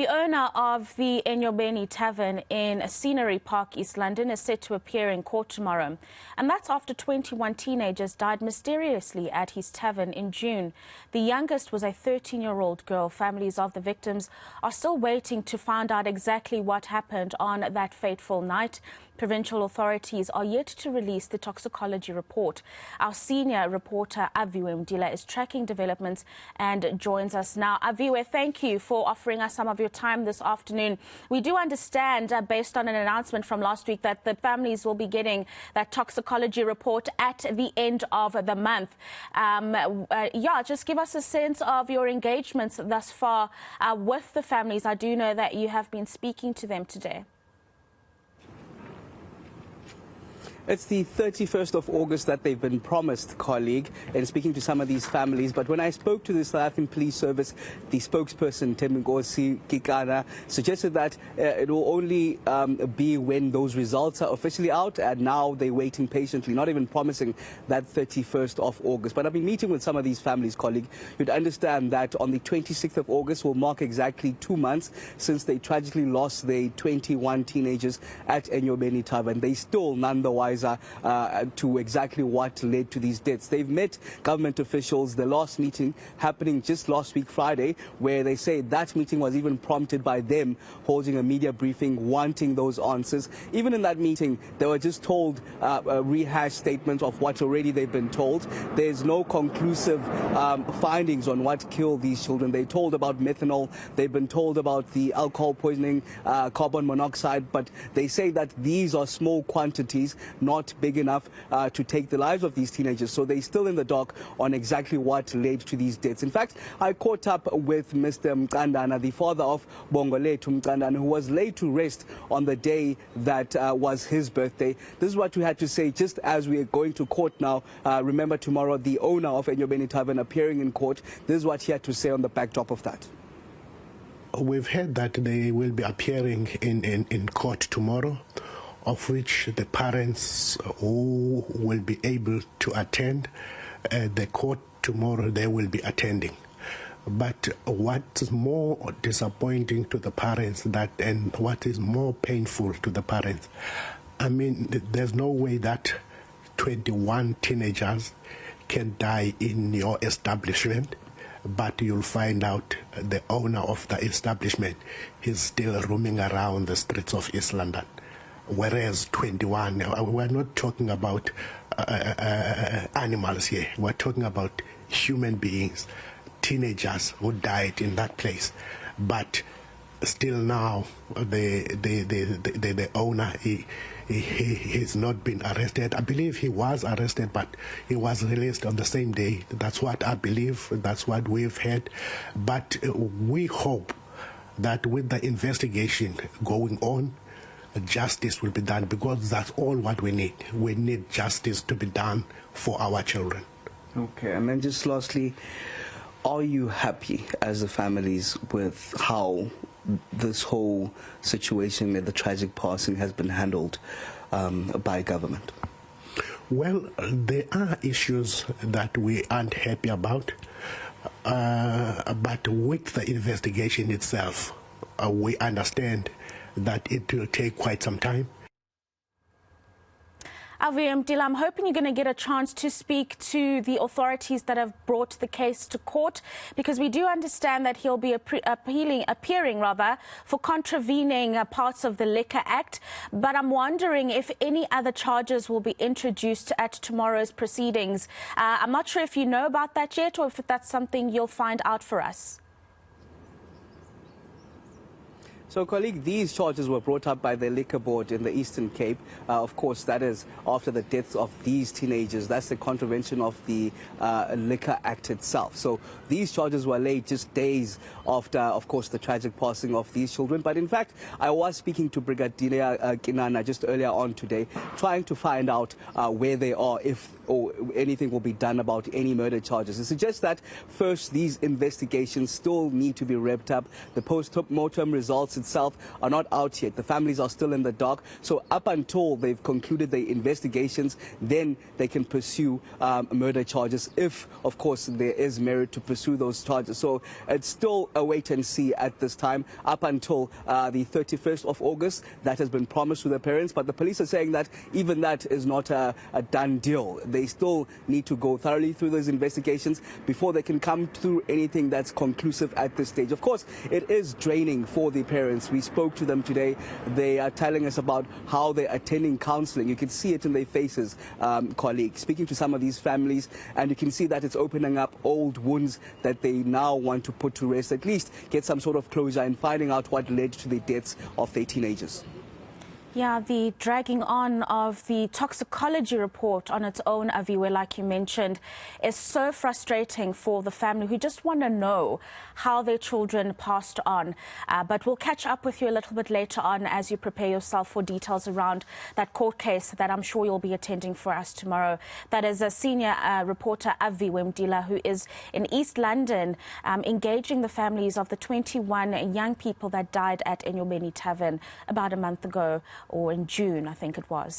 The owner of the Enyobeni Tavern in Scenery Park, East London, is set to appear in court tomorrow. And that's after 21 teenagers died mysteriously at his tavern in June. The youngest was a 13-year-old girl. Families of the victims are still waiting to find out exactly what happened on that fateful night. Provincial authorities are yet to release the toxicology report. Our senior reporter, Aviwe Mtila, is tracking developments and joins us now. Aviwe, thank you for offering us some of your time this afternoon. We do understand, based on an announcement from last week, that the families will be getting that toxicology report at the end of the month. Just give us a sense of your engagements thus far with the families. I do know that you have been speaking to them today. It's the 31st of August that they've been promised, colleague, in speaking to some of these families. But when I spoke to the South African Police Service, the spokesperson, Temgosi Kikana, suggested that it will only be when those results are officially out, and now they're waiting patiently, not even promising that 31st of August. But I've been meeting with some of these families, colleague. You'd understand that on the 26th of August will mark exactly 2 months since they tragically lost their 21 teenagers at Enyobeni Tavern. They still none the wiser to exactly what led to these deaths. They've met government officials, the last meeting happening just last week Friday, where they say that meeting was even prompted by them holding a media briefing, wanting those answers. Even in that meeting, they were just told a rehashed statement of what already they've been told. There's no conclusive findings on what killed these children. They're told about methanol, they've been told about the alcohol poisoning, carbon monoxide, but they say that these are small quantities, not big enough to take the lives of these teenagers. So they're still in the dark on exactly what led to these deaths. In fact, I caught up with Mr. Mtandana, the father of Bongoletu Mtandana, who was laid to rest on the day that was his birthday. This is what we had to say just as we are going to court now. Remember, tomorrow, the owner of Enyobeni Tavern appearing in court. This is what he had to say on the backdrop of that. We've heard that they will be appearing in court tomorrow, of which the parents who will be able to attend the court tomorrow, they will be attending. But what's more disappointing to the parents and what is more painful to the parents, I mean, there's no way that 21 teenagers can die in your establishment, but you'll find out the owner of the establishment is still roaming around the streets of East London. Whereas 21, we're not talking about animals here. We're talking about human beings, teenagers who died in that place. But still now, the owner, he's not been arrested. I believe he was arrested, but he was released on the same day. That's what I believe. That's what we've heard. But we hope that with the investigation going on, justice will be done, because that's all what we need. We need justice to be done for our children. Okay, and then just lastly, are you happy as the families with how this whole situation and the tragic passing has been handled by government? Well, there are issues that we aren't happy about, but with the investigation itself, we understand that it will take quite some time. Aviwe Mtila, I'm hoping you're going to get a chance to speak to the authorities that have brought the case to court, because we do understand that he'll be appearing for contravening parts of the Liquor Act. But I'm wondering if any other charges will be introduced at tomorrow's proceedings. I'm not sure if you know about that yet, or if that's something you'll find out for us. So, colleague, these charges were brought up by the Liquor Board in the Eastern Cape. Of course, that is after the deaths of these teenagers. That's the contravention of the Liquor Act itself. So these charges were laid just days after, of course, the tragic passing of these children. But in fact, I was speaking to Brigadier Kinana just earlier on today, trying to find out where they are, if or anything will be done about any murder charges. It suggests that first these investigations still need to be wrapped up. The post-mortem results itself are not out yet. The families are still in the dark. So up until they've concluded the investigations, then they can pursue murder charges if, of course, there is merit to pursue those charges. So it's still a wait and see at this time up until the 31st of August. That has been promised to the parents, but the police are saying that even that is not a done deal. They still need to go thoroughly through those investigations before they can come through anything that's conclusive at this stage. Of course, it is draining for the parents. We spoke to them today. They are telling us about how they're attending counseling. You can see it in their faces, colleagues, speaking to some of these families, and you can see that it's opening up old wounds that they now want to put to rest, at least get some sort of closure in finding out what led to the deaths of their teenagers. Yeah, the dragging on of the toxicology report on its own, Aviwe, like you mentioned, is so frustrating for the family who just want to know how their children passed on. But we'll catch up with you a little bit later on as you prepare yourself for details around that court case that I'm sure you'll be attending for us tomorrow. That is a senior reporter, Aviwe Mtila, who is in East London, engaging the families of the 21 young people that died at Enyobeni Tavern about a month ago, or in June, I think it was.